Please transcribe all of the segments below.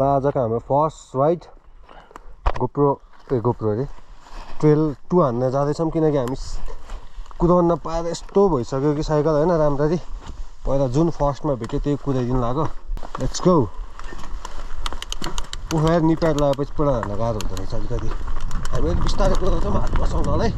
आजको हाम्रो first ride GoPro रे ट्रेल 2 हान्न जाँदैछौँ किनकि हामी कुदाउन नपाएर यस्तो भइसक्यो कि साइकल हैन राम्ररी पहिला जुन फर्स्टमा भेट्यो त्यही कुदाइदिनु लाग्यो लेट्स गो उफेर निपाएर लगाएपछि पुरा हान्न गाह्रो हुँदो रहेछ अलिकति हामी बिस्तारै कुदाउँछौँ हात बसाउन होला है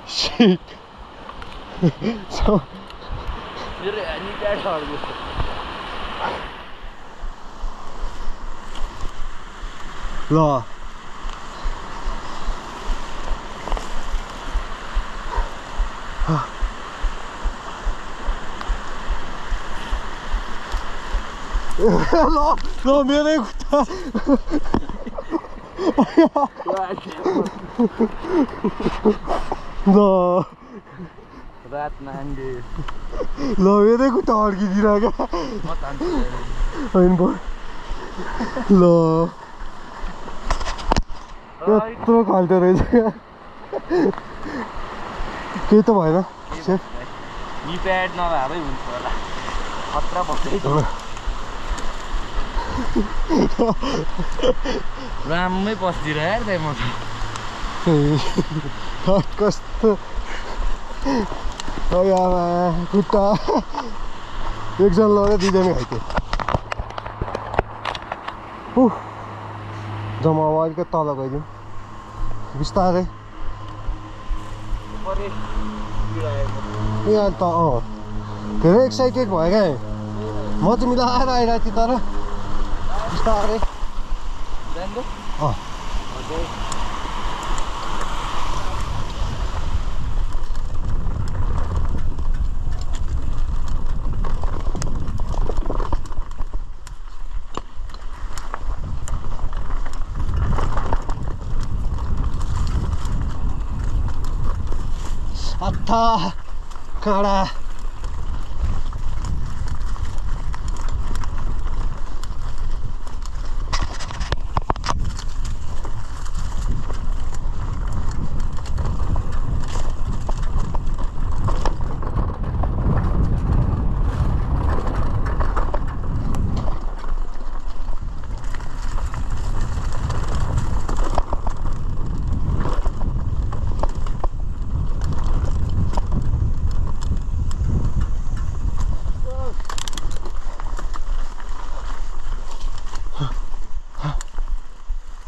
Shit. So ल ल मेरै खुट्टा ल Ratnange ल मेरै खुट्टा अड्किदिन क्या होइन ल यत्रो खाल्टो रहेछ क्या केही त भएन नि प्याड नभएरै हुन्छ होला खतरा बस्दै राम्रै पस्दिर यार म त कस्तो खुट्टा एकजना लगेर दुईजना खाइथ्यो जम्मा अब अलिकति तल गइदिउँ बिस्तारै यहाँ त धेरै एक्साइटेड भयो क्या म चाहिँ मिलाएर आइरहेको थिएँ तर बिस्तारै अत्था काँडा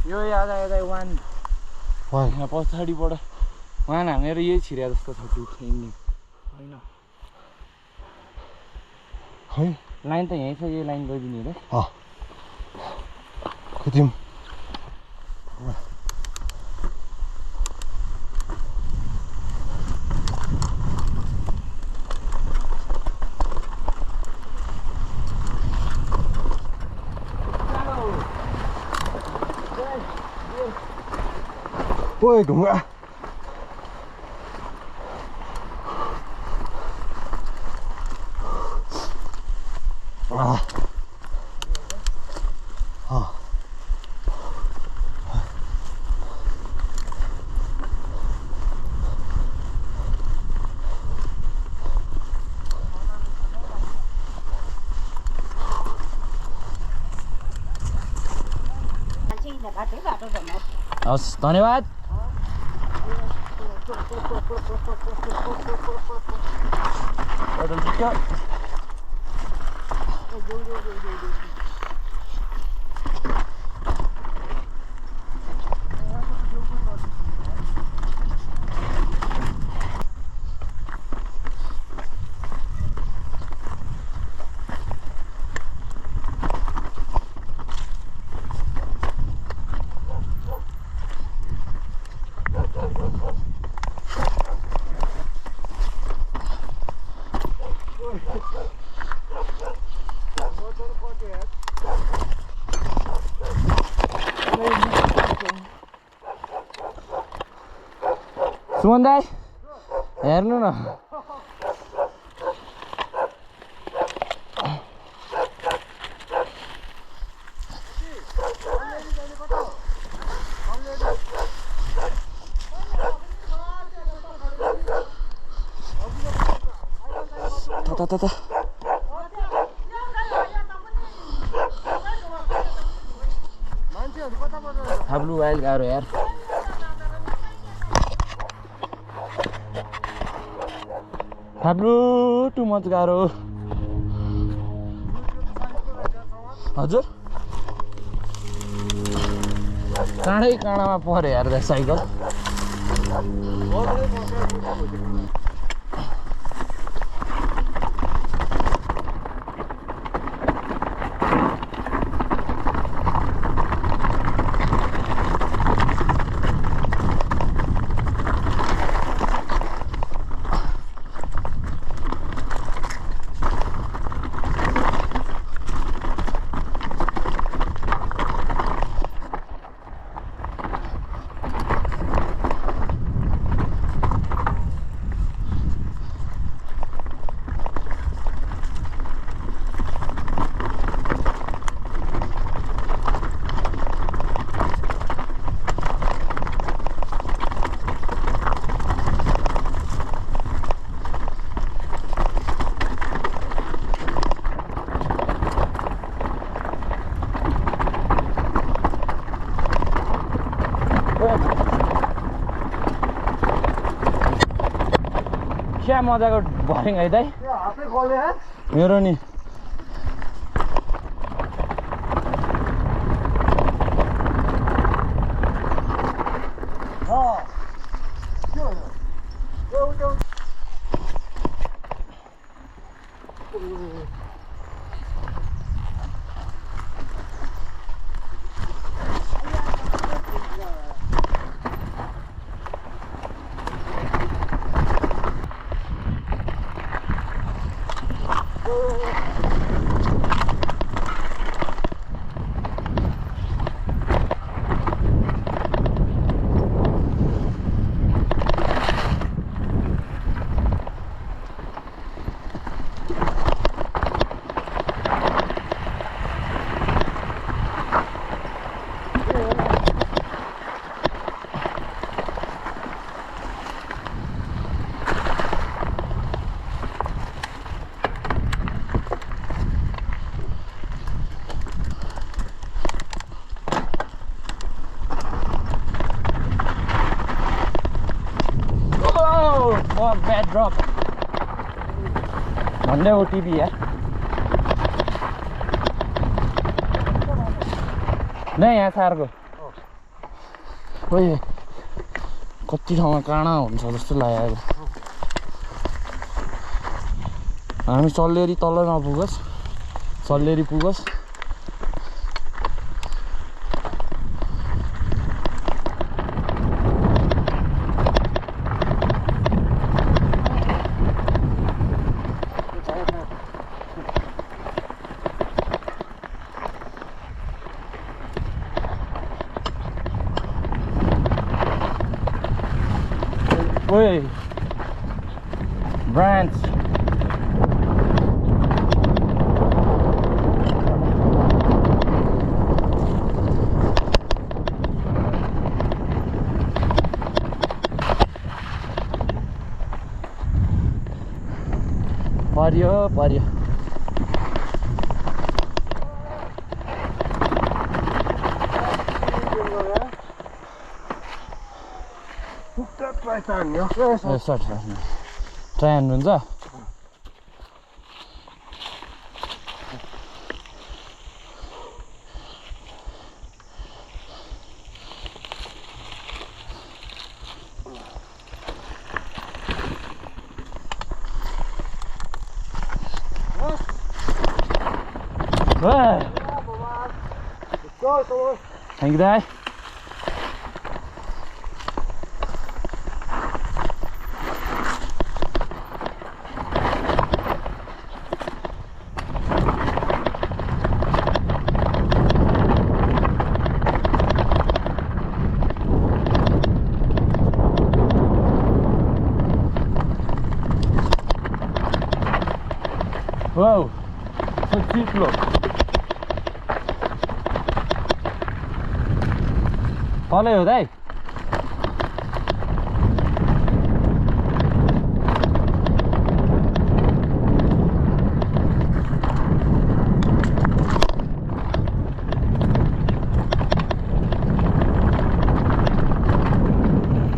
यो याद आयो वान यहाँ पछाडिबाट वान हानेर यही छिर्या जस्तो छ त्यो ट्रेनिङ होइन लाइन त यहीँ छ यही लाइन गइदिने रे कुदिउँ ओए ढुङ्गा हस् धन्यवाद सुमन दाइ हेर्नु न त हाब्लु आइल गाह्रो यार हाब्लु टु मच गाह्रो हजुर काँडै काँडामा पऱ्यो यार साइकल क्या मजाको भरिङ है दाइ मेरो नि bad drop भन्दै ओटिपी यार नै यहाँ सारको खोइ कति ठाउँमा काँडा हुन्छ जस्तो लाग्यो हामी सल्लेरी तल नपुगोस् Salleri पुगोस् Oi, branch. Parya. Try and run that. Thank you, Dad. चिप्लो तलै हो दाइ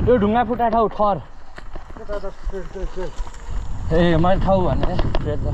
यो ढुङ्गा फुटा ठाउँ ठर ए मैले ठाउँ भने ट्रेड त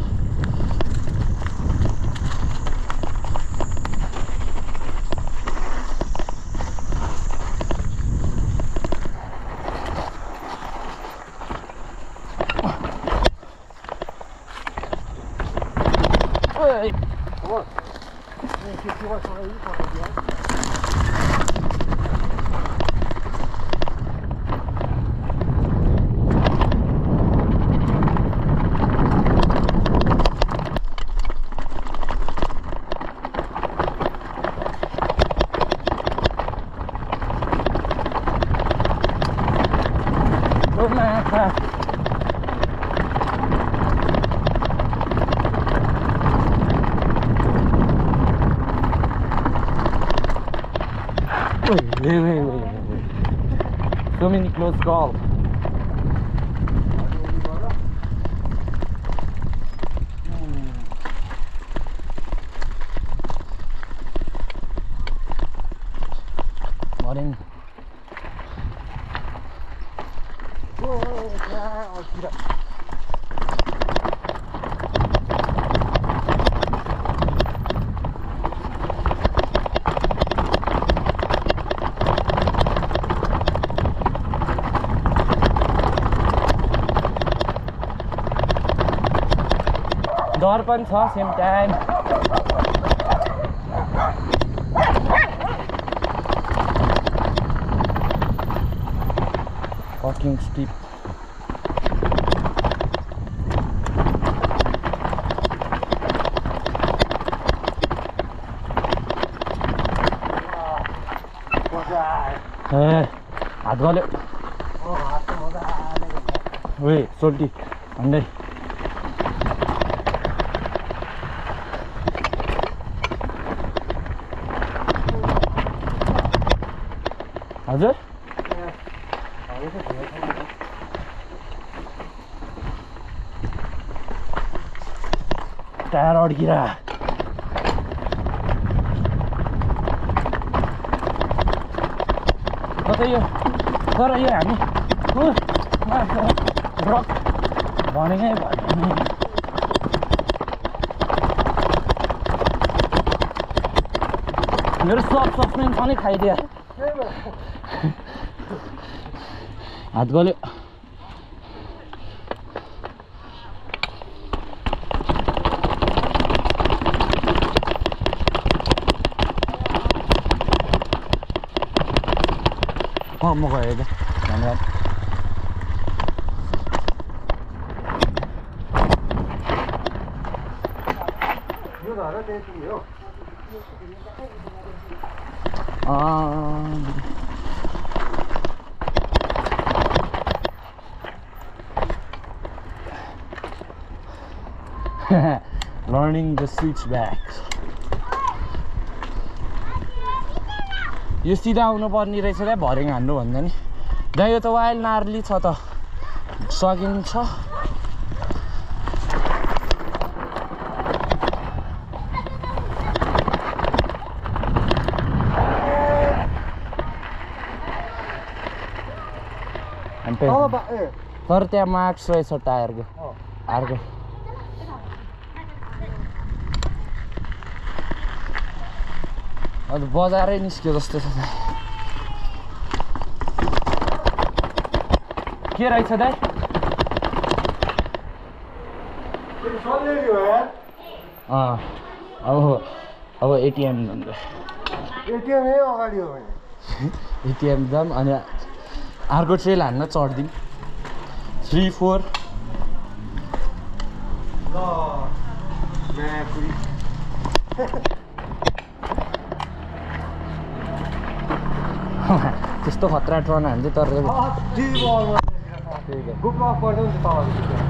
So many close calls. Morning. डर पनि छ सेम टाइम fucking steep हात गल्यो ओए सोल्टी भन्दै हजुर टायर अड्किरा कतै यो तर यो हामी रक भनेकै भएन मेरो सब सस्पेन्स पनि खाइदियो हात गल्यो म गएँ क्या धन्यवाद यो घर त्यही हो learning the switchbacks यो सिधा आउनु पर्ने रहेछ क्या भर्याङ हान्नु भन्दा नि जहाँ यो त वाइल्ड नार्ली छ त सकिन्छ तर त्यहाँ मार्क्स रहेछ टायरको अर्को अन्त बजारै निस्क्यो जस्तो छ के रहेछ दाइ सल्लेरी हो यार अब एटिएम एटिएम अगाडि हो भने एटिएम जाम अनि अर्को ट्रेल हान्न चढ्दिउँ 3-4 त्यस्तो खतरा ट्रन हान्छ तर GoPro पर्दैन नि त